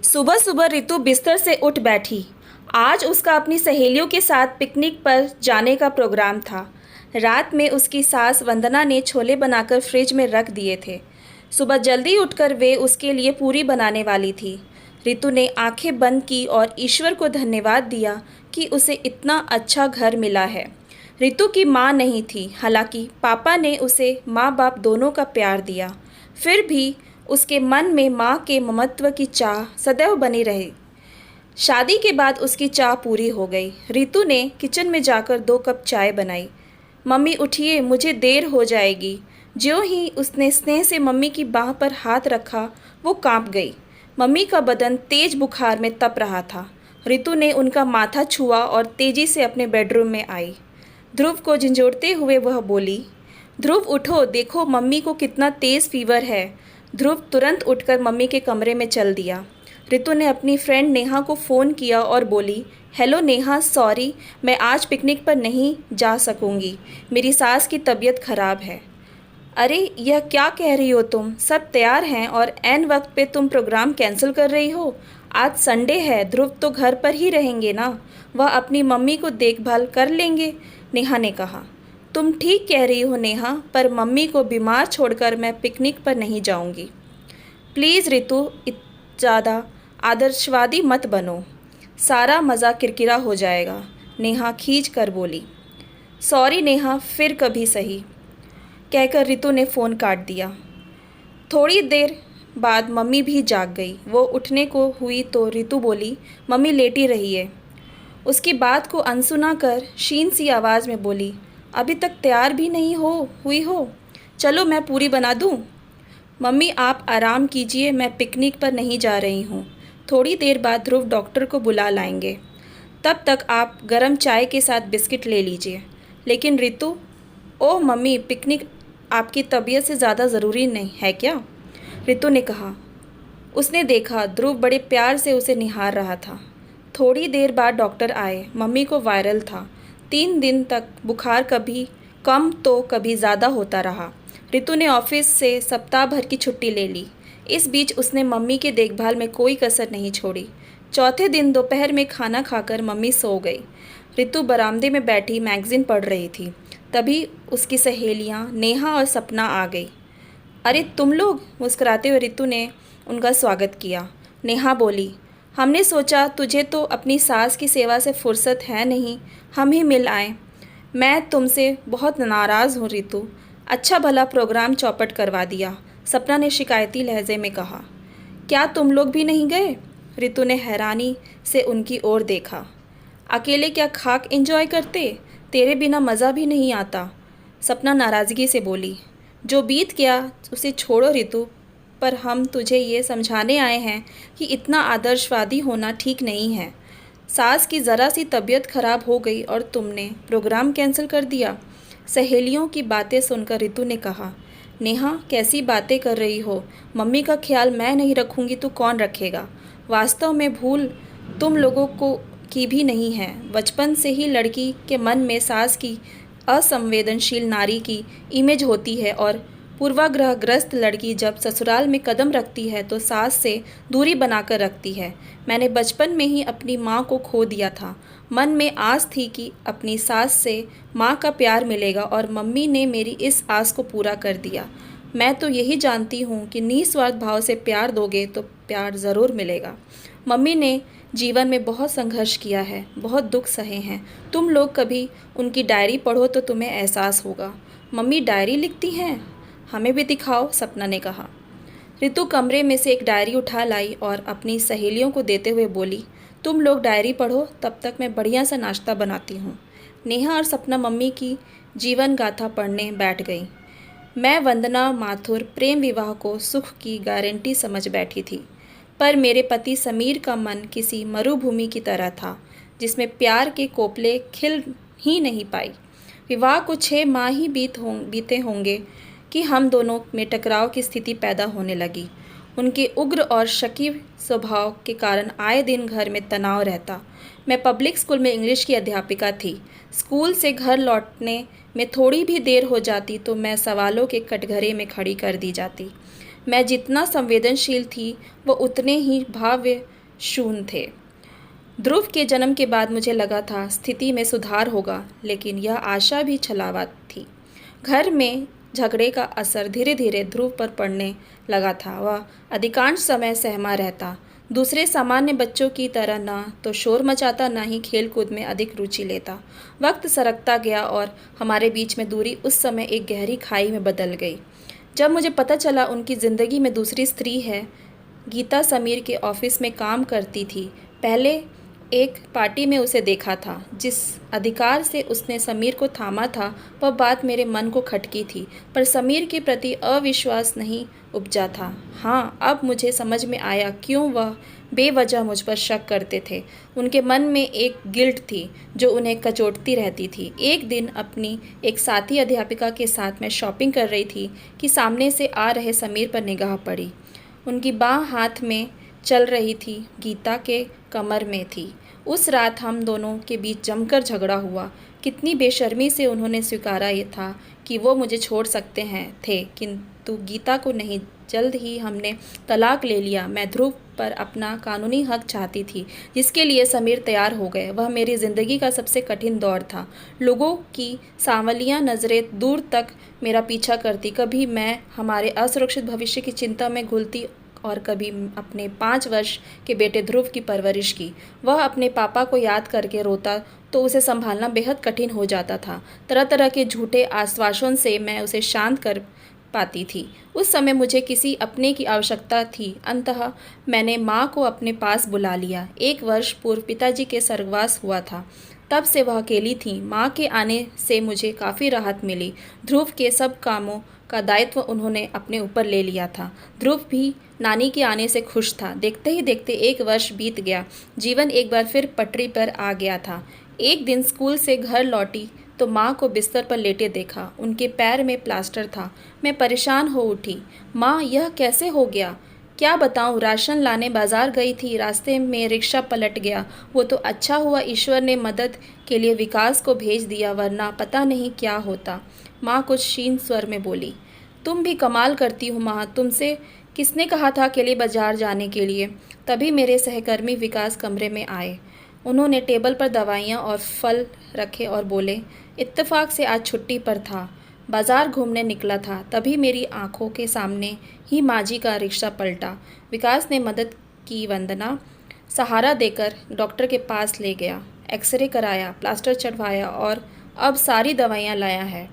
सुबह सुबह रितु बिस्तर से उठ बैठी। आज उसका अपनी सहेलियों के साथ पिकनिक पर जाने का प्रोग्राम था। रात में उसकी सास वंदना ने छोले बनाकर फ्रिज में रख दिए थे। सुबह जल्दी उठकर वे उसके लिए पूरी बनाने वाली थी। रितु ने आंखें बंद की और ईश्वर को धन्यवाद दिया कि उसे इतना अच्छा घर मिला है। रितु की माँ नहीं थी, हालांकि पापा ने उसे माँ बाप दोनों का प्यार दिया। फिर भी उसके मन में माँ के ममत्व की चाह सदैव बनी रही। शादी के बाद उसकी चाह पूरी हो गई। रितु ने किचन में जाकर 2 कप चाय बनाई। मम्मी उठिए, मुझे देर हो जाएगी। ज्यों ही उसने स्नेह से मम्मी की बाह पर हाथ रखा, वो कांप गई। मम्मी का बदन तेज बुखार में तप रहा था। रितु ने उनका माथा छुआ और तेजी से अपने बेडरूम में आई। ध्रुव को झंझोड़ते हुए वह बोली, ध्रुव उठो, देखो मम्मी को कितना तेज़ फीवर है। ध्रुव तुरंत उठकर मम्मी के कमरे में चल दिया। रितु ने अपनी फ्रेंड नेहा को फ़ोन किया और बोली, हेलो नेहा, सॉरी मैं आज पिकनिक पर नहीं जा सकूंगी, मेरी सास की तबीयत खराब है। अरे यह क्या कह रही हो तुम? सब तैयार हैं और ऐन वक्त पे तुम प्रोग्राम कैंसिल कर रही हो। आज संडे है, ध्रुव तो घर पर ही रहेंगे ना, वह अपनी मम्मी को देखभाल कर लेंगे, नेहा ने कहा। तुम ठीक कह रही हो नेहा, पर मम्मी को बीमार छोड़कर मैं पिकनिक पर नहीं जाऊंगी। प्लीज़ रितु, ज़्यादा आदर्शवादी मत बनो, सारा मज़ा किरकिरा हो जाएगा, नेहा खींच कर बोली। सॉरी नेहा, फिर कभी सही, कहकर रितु ने फ़ोन काट दिया। थोड़ी देर बाद मम्मी भी जाग गई। वो उठने को हुई तो रितु बोली, मम्मी लेटी रही है। उसकी बात को अनसुना कर शीन सी आवाज़ में बोली, अभी तक तैयार भी नहीं हुई हो? चलो मैं पूरी बना दूँ। मम्मी आप आराम कीजिए, मैं पिकनिक पर नहीं जा रही हूँ। थोड़ी देर बाद ध्रुव डॉक्टर को बुला लाएंगे, तब तक आप गरम चाय के साथ बिस्किट ले लीजिए। लेकिन रितु, ओह मम्मी, पिकनिक आपकी तबीयत से ज़्यादा ज़रूरी नहीं है क्या? रितु ने कहा। उसने देखा ध्रुव बड़े प्यार से उसे निहार रहा था। थोड़ी देर बाद डॉक्टर आए। मम्मी को वायरल था। 3 दिन तक बुखार कभी कम तो कभी ज़्यादा होता रहा। रितु ने ऑफिस से सप्ताह भर की छुट्टी ले ली। इस बीच उसने मम्मी के देखभाल में कोई कसर नहीं छोड़ी। चौथे दिन दोपहर में खाना खाकर मम्मी सो गई। रितु बरामदे में बैठी मैगज़ीन पढ़ रही थी। तभी उसकी सहेलियां नेहा और सपना आ गई। अरे तुम लोग, मुस्कुराते हुए रितु ने उनका स्वागत किया। नेहा बोली, हमने सोचा तुझे तो अपनी सास की सेवा से फुर्सत है नहीं, हम ही मिल आए। मैं तुमसे बहुत नाराज़ हूँ रितु, अच्छा भला प्रोग्राम चौपट करवा दिया, सपना ने शिकायती लहजे में कहा। क्या तुम लोग भी नहीं गए? रितु ने हैरानी से उनकी ओर देखा। अकेले क्या खाक एंजॉय करते? तेरे बिना मज़ा भी नहीं आता, सपना नाराज़गी से बोली। जो बीत गया उसे छोड़ो रितु, पर हम तुझे ये समझाने आए हैं कि इतना आदर्शवादी होना ठीक नहीं है। सास की ज़रा सी तबीयत खराब हो गई और तुमने प्रोग्राम कैंसिल कर दिया। सहेलियों की बातें सुनकर रितु ने कहा, नेहा कैसी बातें कर रही हो? मम्मी का ख्याल मैं नहीं रखूँगी तो कौन रखेगा? वास्तव में भूल तुम लोगों को की भी नहीं है। बचपन से ही लड़की के मन में सास की असंवेदनशील नारी की इमेज होती है और पूर्वाग्रहग्रस्त लड़की जब ससुराल में कदम रखती है तो सास से दूरी बनाकर रखती है। मैंने बचपन में ही अपनी माँ को खो दिया था। मन में आस थी कि अपनी सास से माँ का प्यार मिलेगा और मम्मी ने मेरी इस आस को पूरा कर दिया। मैं तो यही जानती हूँ कि निस्वार्थ भाव से प्यार दोगे तो प्यार ज़रूर मिलेगा। मम्मी ने जीवन में बहुत संघर्ष किया है, बहुत दुख सहे हैं। तुम लोग कभी उनकी डायरी पढ़ो तो तुम्हें एहसास होगा। मम्मी डायरी लिखती हैं? हमें भी दिखाओ, सपना ने कहा। रितु कमरे में से एक डायरी उठा लाई और अपनी सहेलियों को देते हुए बोली, तुम लोग डायरी पढ़ो, तब तक मैं बढ़िया सा नाश्ता बनाती हूँ। नेहा और सपना मम्मी की जीवन गाथा पढ़ने बैठ गई। मैं वंदना माथुर प्रेम विवाह को सुख की गारंटी समझ बैठी थी, पर मेरे पति समीर का मन किसी मरुभूमि की तरह था जिसमें प्यार के कोपले खिल ही नहीं पाई। विवाह को 6 माह ही बीते होंगे कि हम दोनों में टकराव की स्थिति पैदा होने लगी। उनके उग्र और शकी स्वभाव के कारण आए दिन घर में तनाव रहता। मैं पब्लिक स्कूल में इंग्लिश की अध्यापिका थी। स्कूल से घर लौटने में थोड़ी भी देर हो जाती तो मैं सवालों के कटघरे में खड़ी कर दी जाती। मैं जितना संवेदनशील थी वो उतने ही भाव्य शून्य थे। ध्रुव के जन्म के बाद मुझे लगा था स्थिति में सुधार होगा, लेकिन यह आशा भी छलावा थी। घर में झगड़े का असर धीरे धीरे ध्रुव पर पड़ने लगा था। वह अधिकांश समय सहमा रहता, दूसरे सामान्य बच्चों की तरह ना तो शोर मचाता, ना ही खेल कूद में अधिक रुचि लेता। वक्त सरकता गया और हमारे बीच में दूरी उस समय एक गहरी खाई में बदल गई। जब मुझे पता चला उनकी ज़िंदगी में दूसरी स्त्री है। गीता समीर के ऑफिस में काम करती थी। पहले एक पार्टी में उसे देखा था। जिस अधिकार से उसने समीर को थामा था, वह बात मेरे मन को खटकी थी, पर समीर के प्रति अविश्वास नहीं उपजा था। हाँ, अब मुझे समझ में आया क्यों वह बेवजह मुझ पर शक करते थे। उनके मन में एक गिल्ट थी जो उन्हें कचोटती रहती थी। एक दिन अपनी एक साथी अध्यापिका के साथ मैं शॉपिंग कर रही थी कि सामने से आ रहे समीर पर निगाह पड़ी। उनकी बाँह हाथ में चल रही थी, गीता के कमर में थी। उस रात हम दोनों के बीच जमकर झगड़ा हुआ। कितनी बेशर्मी से उन्होंने स्वीकारा ये था कि वो मुझे छोड़ सकते थे, किंतु गीता को नहीं। जल्द ही हमने तलाक ले लिया। मैं ध्रुव पर अपना कानूनी हक चाहती थी, जिसके लिए समीर तैयार हो गए। वह मेरी ज़िंदगी का सबसे कठिन दौर था। लोगों की सांवलियां नज़रें दूर तक मेरा पीछा करती। कभी मैं हमारे असुरक्षित भविष्य की चिंता में घुलती और कभी अपने 5 वर्ष के बेटे ध्रुव की परवरिश की। वह अपने पापा को याद करके रोता तो उसे संभालना बेहद कठिन हो जाता था। तरह तरह के झूठे आश्वासन से मैं उसे शांत कर पाती थी। उस समय मुझे किसी अपने की आवश्यकता थी। अंततः मैंने माँ को अपने पास बुला लिया। 1 वर्ष पूर्व पिताजी के स्वर्गवास हुआ था। तब से वह अकेली थी। माँ के आने से मुझे काफ़ी राहत मिली। ध्रुव के सब कामों का दायित्व उन्होंने अपने ऊपर ले लिया था। ध्रुव भी नानी के आने से खुश था। देखते ही देखते 1 वर्ष बीत गया। जीवन एक बार फिर पटरी पर आ गया था। एक दिन स्कूल से घर लौटी तो माँ को बिस्तर पर लेटे देखा। उनके पैर में प्लास्टर था। मैं परेशान हो उठी। माँ, यह कैसे हो गया? क्या बताऊं, राशन लाने बाजार गई थी, रास्ते में रिक्शा पलट गया। वो तो अच्छा हुआ ईश्वर ने मदद के लिए विकास को भेज दिया, वरना पता नहीं क्या होता। माँ कुछ क्षीण स्वर में बोली, तुम भी कमाल करती हो माँ, तुमसे किसने कहा था अकेले बाजार जाने के लिए? तभी मेरे सहकर्मी विकास कमरे में आए। उन्होंने टेबल पर दवाइयाँ और फल रखे और बोले, इत्तेफाक से आज छुट्टी पर था, बाजार घूमने निकला था। तभी मेरी आंखों के सामने ही माँ जी का रिक्शा पलटा। विकास ने मदद की। वंदना सहारा देकर डॉक्टर के पास ले गया, एक्सरे कराया, प्लास्टर चढ़वाया और अब सारी दवाइयाँ लाया है।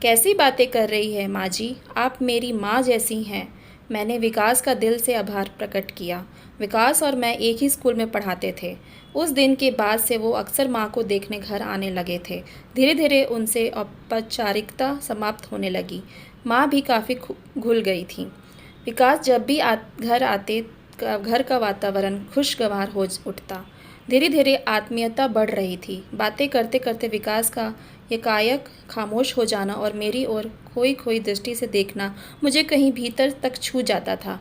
कैसी बातें कर रही है माँ जी, आप मेरी माँ जैसी हैं। मैंने विकास का दिल से आभार प्रकट किया। विकास और मैं एक ही स्कूल में पढ़ाते थे। उस दिन के बाद से वो अक्सर माँ को देखने घर आने लगे थे। धीरे धीरे उनसे औपचारिकता समाप्त होने लगी। माँ भी काफ़ी घुल गई थी। विकास जब भी घर आते, घर का वातावरण खुशगवार हो उठता। धीरे धीरे आत्मीयता बढ़ रही थी। बातें करते करते विकास का एकाएक खामोश हो जाना और मेरी ओर खोई खोई दृष्टि से देखना मुझे कहीं भीतर तक छू जाता था।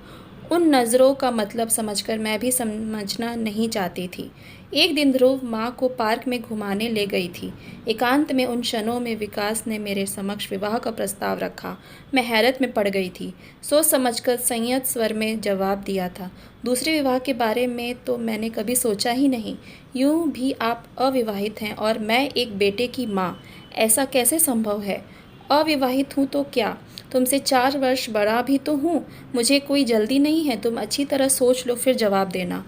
उन नज़रों का मतलब समझकर मैं भी समझना नहीं चाहती थी। एक दिन ध्रुव माँ को पार्क में घुमाने ले गई थी। एकांत में उन क्षणों में विकास ने मेरे समक्ष विवाह का प्रस्ताव रखा। मैं हैरत में पड़ गई थी। सोच समझकर संयत स्वर में जवाब दिया था, दूसरे विवाह के बारे में तो मैंने कभी सोचा ही नहीं। यूँ भी आप अविवाहित हैं और मैं एक बेटे की माँ, ऐसा कैसे संभव है? अविवाहित हूँ तो क्या, तुमसे 4 वर्ष बड़ा भी तो हूँ। मुझे कोई जल्दी नहीं है, तुम अच्छी तरह सोच लो फिर जवाब देना।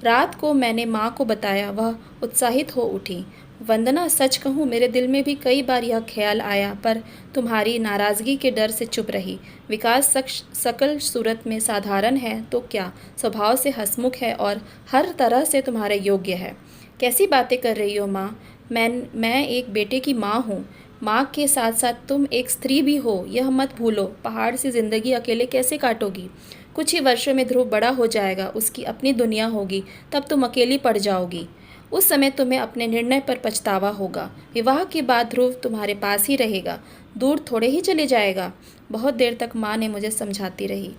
रात को मैंने माँ को बताया। वह उत्साहित हो उठी। वंदना, सच कहूँ मेरे दिल में भी कई बार यह ख्याल आया, पर तुम्हारी नाराज़गी के डर से चुप रही। विकास सकल सूरत में साधारण है तो क्या, स्वभाव से हंसमुख है और हर तरह से तुम्हारे योग्य है। कैसी बातें कर रही हो माँ? मैं एक बेटे की माँ हूँ। माँ के साथ साथ तुम एक स्त्री भी हो, यह मत भूलो। पहाड़ सी जिंदगी अकेले कैसे काटोगी? कुछ ही वर्षों में ध्रुव बड़ा हो जाएगा, उसकी अपनी दुनिया होगी, तब तुम अकेली पड़ जाओगी। उस समय तुम्हें अपने निर्णय पर पछतावा होगा। विवाह के बाद ध्रुव तुम्हारे पास ही रहेगा, दूर थोड़े ही चले जाएगा। बहुत देर तक माँ ने मुझे समझाती रही।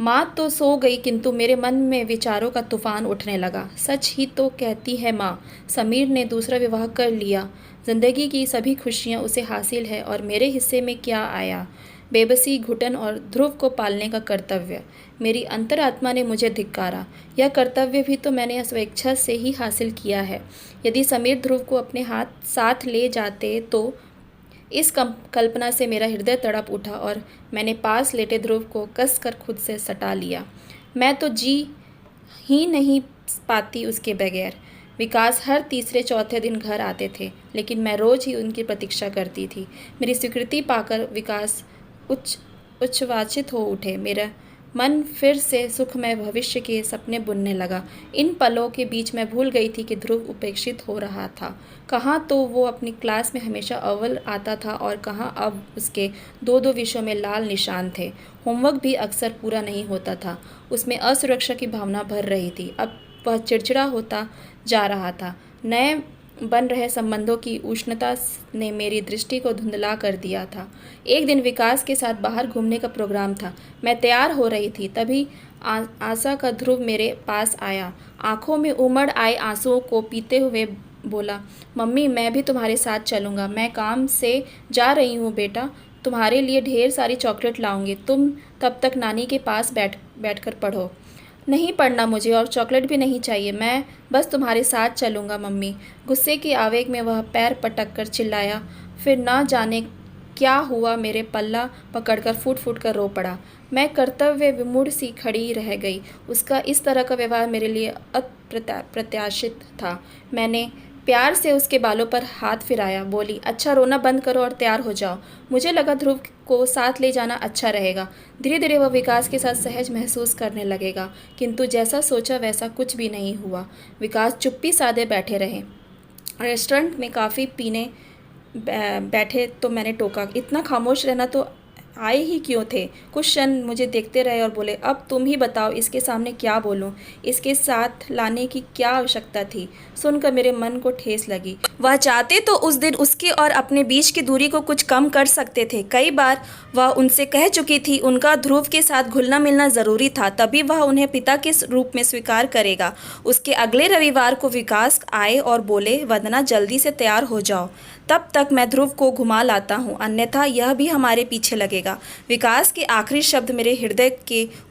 माँ तो सो गई, किंतु मेरे मन में विचारों का तूफान उठने लगा। सच ही तो कहती है माँ, समीर ने दूसरा विवाह कर लिया। जिंदगी की सभी खुशियाँ उसे हासिल है और मेरे हिस्से में क्या आया? बेबसी, घुटन और ध्रुव को पालने का कर्तव्य। मेरी अंतरात्मा ने मुझे धिक्कारा। यह कर्तव्य भी तो मैंने स्वेच्छा से ही हासिल किया है। यदि समीर ध्रुव को अपने साथ ले जाते तो इस कल्पना से मेरा हृदय तड़प उठा और मैंने पास लेटे ध्रुव को कसकर खुद से सटा लिया। मैं तो जी ही नहीं पाती उसके बगैर। विकास हर तीसरे चौथे दिन घर आते थे, लेकिन मैं रोज़ ही उनकी प्रतीक्षा करती थी। मेरी स्वीकृति पाकर विकास उच्छ्वासित हो उठे। मेरा मन फिर से सुखमय भविष्य के सपने बुनने लगा। इन पलों के बीच मैं भूल गई थी कि ध्रुव उपेक्षित हो रहा था। कहाँ तो वो अपनी क्लास में हमेशा अव्वल आता था और कहाँ अब उसके दो दो विषयों में लाल निशान थे। होमवर्क भी अक्सर पूरा नहीं होता था। उसमें असुरक्षा की भावना भर रही थी। अब वह चिड़चिड़ा होता जा रहा था। नए बन रहे संबंधों की उष्णता ने मेरी दृष्टि को धुंधला कर दिया था। एक दिन विकास के साथ बाहर घूमने का प्रोग्राम था। मैं तैयार हो रही थी, तभी आशा का ध्रुव मेरे पास आया। आंखों में उमड़ आए आंसुओं को पीते हुए बोला, मम्मी मैं भी तुम्हारे साथ चलूँगा। मैं काम से जा रही हूँ बेटा, तुम्हारे लिए ढेर सारी चॉकलेट लाऊंगी। तुम तब तक नानी के पास बैठकर पढ़ो। नहीं पढ़ना मुझे, और चॉकलेट भी नहीं चाहिए। मैं बस तुम्हारे साथ चलूँगा मम्मी। गुस्से के आवेग में वह पैर पटक कर चिल्लाया। फिर ना जाने क्या हुआ, मेरे पल्ला पकड़कर फूट फूट कर रो पड़ा। मैं कर्तव्य विमूढ़ सी खड़ी रह गई। उसका इस तरह का व्यवहार मेरे लिए अप्रत्याशित था। मैंने प्यार से उसके बालों पर हाथ फिराया, बोली, अच्छा रोना बंद करो और तैयार हो जाओ। मुझे लगा ध्रुव को साथ ले जाना अच्छा रहेगा। धीरे धीरे वह विकास के साथ सहज महसूस करने लगेगा, किंतु जैसा सोचा वैसा कुछ भी नहीं हुआ। विकास चुप्पी साधे बैठे रहे। रेस्टोरेंट में काफ़ी पीने बैठे तो मैंने टोका, इतना खामोश रहना तो आए ही क्यों थे। कुछ क्षण मुझे देखते रहे और बोले, अब तुम ही बताओ इसके सामने क्या बोलूं, इसके साथ लाने की क्या आवश्यकता थी। सुनकर मेरे मन को ठेस लगी। वह चाहते तो उस दिन उसके और अपने बीच की दूरी को कुछ कम कर सकते थे। कई बार वह उनसे कह चुकी थी उनका ध्रुव के साथ घुलना मिलना ज़रूरी था, तभी वह उन्हें पिता के रूप में स्वीकार करेगा। उसके अगले रविवार को विकास आए और बोले, वंदना जल्दी से तैयार हो जाओ, तब तक मैं ध्रुव को घुमा लाता हूँ, अन्यथा यह भी हमारे पीछे लगेगा। विकास के आखिरी शब्द मेरे हृदय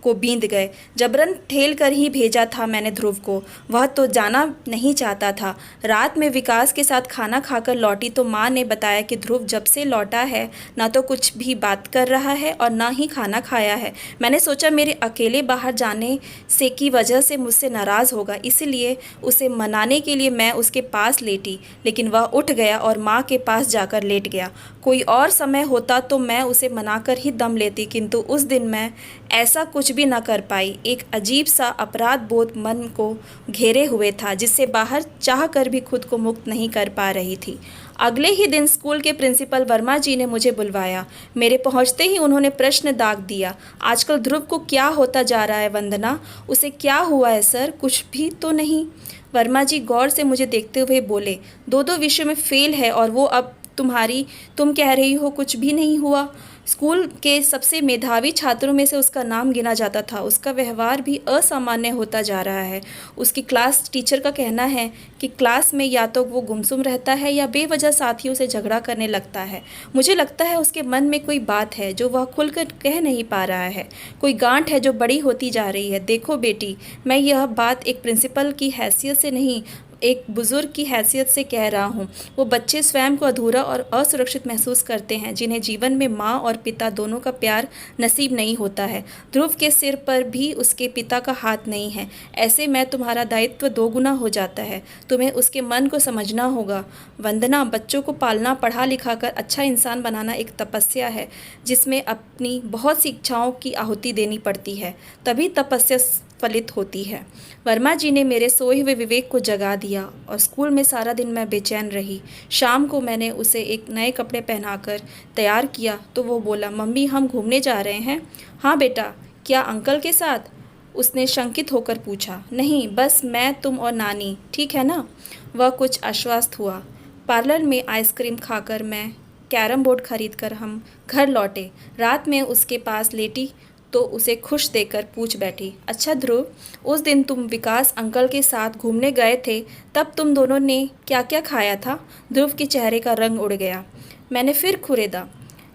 को बींध गए। जबरन ठेल कर ही भेजा था मैंने ध्रुव को। वह तो जाना नहीं चाहता था। रात में विकास के साथ खाना खाकर लौटी तो माँ ने बताया कि ध्रुव जब से लौटा है ना तो कुछ भी बात कर रहा है और ना ही खाना खाया है। मैंने सोचा मेरे अकेले बाहर जाने से की वजह से मुझसे नाराज़ होगा, इसलिए उसे मनाने के लिए मैं उसके पास लेटी, लेकिन वह उठ गया और माँ के पास जाकर लेट गया। कोई और समय होता तो मैं उसे मनाकर ही दम लेती, किंतु उस दिन मैं ऐसा कुछ भी न कर पाई। एक अजीब सा अपराध बोध मन को घेरे हुए था, जिससे बाहर चाह कर भी खुद को मुक्त नहीं कर पा रही थी। अगले ही दिन स्कूल के प्रिंसिपल वर्मा जी ने मुझे बुलवाया। मेरे पहुंचते ही उन्होंने प्रश्न दाग दिया, आजकल ध्रुव को क्या होता जा रहा है वंदना? उसे क्या हुआ है सर? कुछ भी तो नहीं? वर्मा जी गौर से मुझे देखते हुए बोले, दो दो विषयों में फेल है और वो अब तुम कह रही हो कुछ भी नहीं हुआ। स्कूल के सबसे मेधावी छात्रों में से उसका नाम गिना जाता था। उसका व्यवहार भी असामान्य होता जा रहा है। उसकी क्लास टीचर का कहना है कि क्लास में या तो वो गुमसुम रहता है या बेवजह साथियों से झगड़ा करने लगता है। मुझे लगता है उसके मन में कोई बात है जो वह खुलकर कह नहीं पा रहा है। कोई गांठ है जो बड़ी होती जा रही है। देखो बेटी, मैं यह बात एक प्रिंसिपल की हैसियत से नहीं, एक बुज़ुर्ग की हैसियत से कह रहा हूँ। वो बच्चे स्वयं को अधूरा और असुरक्षित महसूस करते हैं, जिन्हें जीवन में माँ और पिता दोनों का प्यार नसीब नहीं होता है। ध्रुव के सिर पर भी उसके पिता का हाथ नहीं है। ऐसे में तुम्हारा दायित्व दोगुना हो जाता है। तुम्हें उसके मन को समझना होगा वंदना। बच्चों को पालना, पढ़ा लिखा कर अच्छा इंसान बनाना एक तपस्या है, जिसमें अपनी बहुत सी इच्छाओं की आहुति देनी पड़ती है, तभी तपस्या फलित होती है। वर्मा जी ने मेरे सोए हुए विवेक को जगा दिया और स्कूल में सारा दिन मैं बेचैन रही। शाम को मैंने उसे एक नए कपड़े पहनाकर तैयार किया तो वो बोला, मम्मी हम घूमने जा रहे हैं। हाँ बेटा, क्या अंकल के साथ? उसने शंकित होकर पूछा। नहीं, बस मैं, तुम और नानी, ठीक है ना? वह कुछ आश्वस्त हुआ। पार्लर में आइसक्रीम खाकर मैं कैरम बोर्ड खरीद कर हम घर लौटे। रात में उसके पास लेटी तो उसे खुश देखकर पूछ बैठी, अच्छा ध्रुव, उस दिन तुम विकास अंकल के साथ घूमने गए थे, तब तुम दोनों ने क्या क्या खाया था? ध्रुव के चेहरे का रंग उड़ गया। मैंने फिर खुरेदा।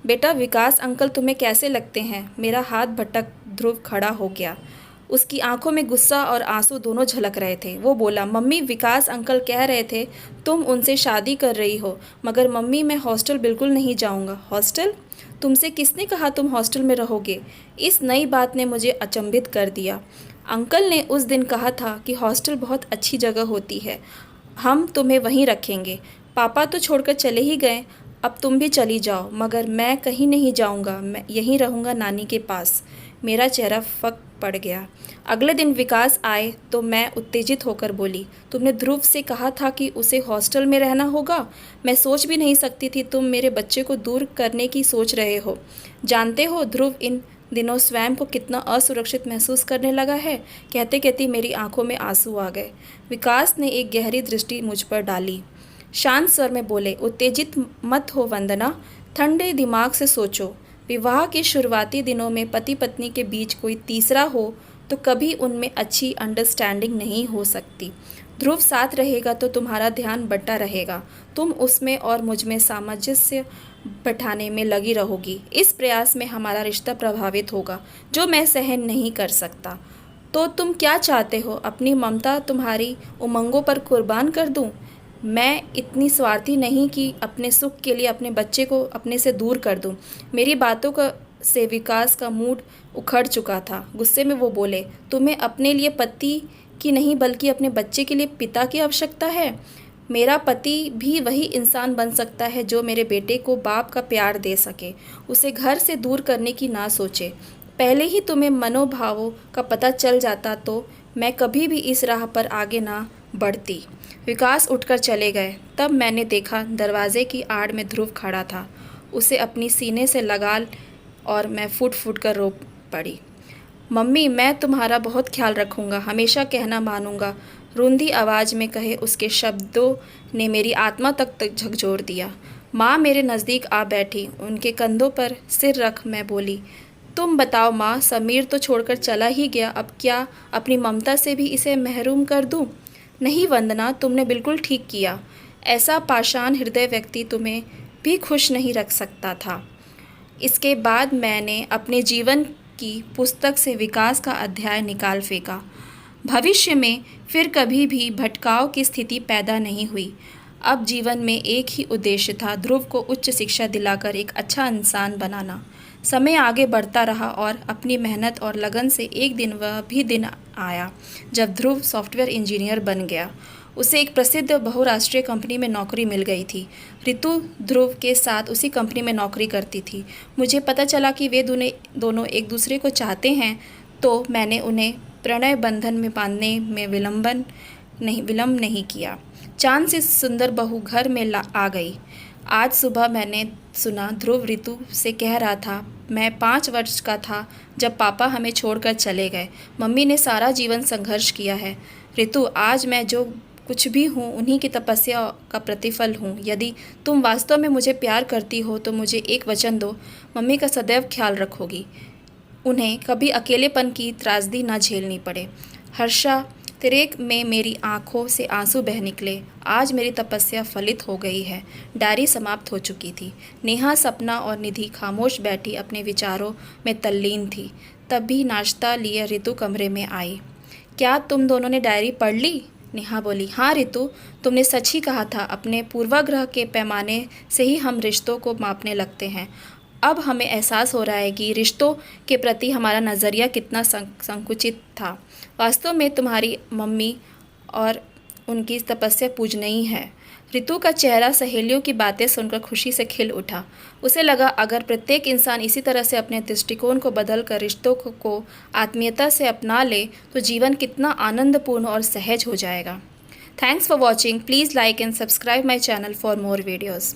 बेटा विकास अंकल तुम्हें कैसे लगते हैं? मेरा हाथ भटक ध्रुव खड़ा हो गया। उसकी आंखों में गुस्सा और आंसू दोनों झलक रहे थे। वो बोला, मम्मी विकास अंकल कह रहे थे तुम उनसे शादी कर रही हो, मगर मम्मी मैं हॉस्टल बिल्कुल नहीं जाऊंगा। हॉस्टल? तुमसे किसने कहा तुम हॉस्टल में रहोगे? इस नई बात ने मुझे अचंभित कर दिया। अंकल ने उस दिन कहा था कि हॉस्टल बहुत अच्छी जगह होती है, हम तुम्हें वहीं रखेंगे। पापा तो छोड़कर चले ही गए, अब तुम भी चली जाओ। मगर मैं कहीं नहीं जाऊंगा, मैं यहीं रहूंगा नानी के पास। मेरा चेहरा फक पड़ गया। अगले दिन विकास आए तो मैं उत्तेजित होकर बोली, तुमने ध्रुव से कहा था कि उसे हॉस्टल में रहना होगा? मैं सोच भी नहीं सकती थी तुम मेरे बच्चे को दूर करने की सोच रहे हो। जानते हो ध्रुव इन दिनों स्वयं को कितना असुरक्षित महसूस करने लगा है। कहते कहते मेरी आंखों में आंसू आ गए। विकास ने एक गहरी दृष्टि मुझ पर डाली। शांत स्वर में बोले, उत्तेजित मत हो वंदना, ठंडे दिमाग से सोचो। विवाह के शुरुआती दिनों में पति पत्नी के बीच कोई तीसरा हो तो कभी उनमें अच्छी अंडरस्टैंडिंग नहीं हो सकती। ध्रुव साथ रहेगा तो तुम्हारा ध्यान बंटा रहेगा, तुम उसमें और मुझ में सामंजस्य बैठाने में लगी रहोगी। इस प्रयास में हमारा रिश्ता प्रभावित होगा, जो मैं सहन नहीं कर सकता। तो तुम क्या चाहते हो? अपनी ममता तुम्हारी उमंगों पर कुर्बान कर दूं? मैं इतनी स्वार्थी नहीं कि अपने सुख के लिए अपने बच्चे को अपने से दूर कर दूं। मेरी बातों का से विकास का मूड उखड़ चुका था। गुस्से में वो बोले, तुम्हें अपने लिए पति की नहीं बल्कि अपने बच्चे के लिए पिता की आवश्यकता है। मेरा पति भी वही इंसान बन सकता है जो मेरे बेटे को बाप का प्यार दे सके, उसे घर से दूर करने की ना सोचे। पहले ही तुम्हें मनोभावों का पता चल जाता तो मैं कभी भी इस राह पर आगे ना बढ़ती। विकास उठकर चले गए। तब मैंने देखा दरवाजे की आड़ में ध्रुव खड़ा था। उसे अपनी सीने से लगा और मैं फूट फूट कर रो पड़ी। मम्मी मैं तुम्हारा बहुत ख्याल रखूँगा, हमेशा कहना मानूंगा। रुंधी आवाज़ में कहे उसके शब्दों ने मेरी आत्मा तक झकझोर दिया। माँ मेरे नज़दीक आ बैठी, उनके कंधों पर सिर रख मैं बोली, तुम बताओ माँ, समीर तो छोड़कर चला ही गया, अब क्या अपनी ममता से भी इसे महरूम कर दूँ? नहीं वंदना, तुमने बिल्कुल ठीक किया। ऐसा पाषाण हृदय व्यक्ति तुम्हें भी खुश नहीं रख सकता था। इसके बाद मैंने अपने जीवन की पुस्तक से विकास का अध्याय निकाल फेंका। भविष्य में फिर कभी भी भटकाव की स्थिति पैदा नहीं हुई। अब जीवन में एक ही उद्देश्य था, ध्रुव को उच्च शिक्षा दिलाकर एक अच्छा इंसान बनाना। समय आगे बढ़ता रहा और अपनी मेहनत और लगन से एक दिन वह भी दिन आया जब ध्रुव सॉफ्टवेयर इंजीनियर बन गया। उसे एक प्रसिद्ध बहुराष्ट्रीय कंपनी में नौकरी मिल गई थी। ऋतु ध्रुव के साथ उसी कंपनी में नौकरी करती थी। मुझे पता चला कि वे दोनों एक दूसरे को चाहते हैं, तो मैंने उन्हें प्रणय बंधन में बांधने में विलंब नहीं किया। चांद से सुंदर बहू घर में आ गई। आज सुबह मैंने सुना ध्रुव ऋतु से कह रहा था, मैं 5 वर्ष का था जब पापा हमें छोड़कर चले गए। मम्मी ने सारा जीवन संघर्ष किया है। ऋतु, आज मैं जो कुछ भी हूँ उन्हीं की तपस्या का प्रतिफल हूँ। यदि तुम वास्तव में मुझे प्यार करती हो तो मुझे एक वचन दो, मम्मी का सदैव ख्याल रखोगी, उन्हें कभी अकेलेपन की त्रासदी ना झेलनी पड़े। हर्षा, तेरे में मेरी आंखों से आंसू बह निकले। आज मेरी तपस्या फलित हो गई है। डायरी समाप्त हो चुकी थी। नेहा, सपना और निधि खामोश बैठी अपने विचारों में तल्लीन थी। तब भी नाश्ता लिए ऋतु कमरे में आई। क्या तुम दोनों ने डायरी पढ़ ली? नेहा बोली, हाँ ऋतु, तुमने सच ही कहा था। अपने पूर्वाग्रह के पैमाने से ही हम रिश्तों को मापने लगते हैं। अब हमें एहसास हो रहा है कि रिश्तों के प्रति हमारा नज़रिया कितना संकुचित था। वास्तव में तुम्हारी मम्मी और उनकी तपस्या पूजनीय है। ऋतु का चेहरा सहेलियों की बातें सुनकर खुशी से खिल उठा। उसे लगा अगर प्रत्येक इंसान इसी तरह से अपने दृष्टिकोण को बदल कर रिश्तों को आत्मीयता से अपना ले तो जीवन कितना आनंदपूर्ण और सहज हो जाएगा। Thanks for watching. Please like and subscribe my channel for more videos.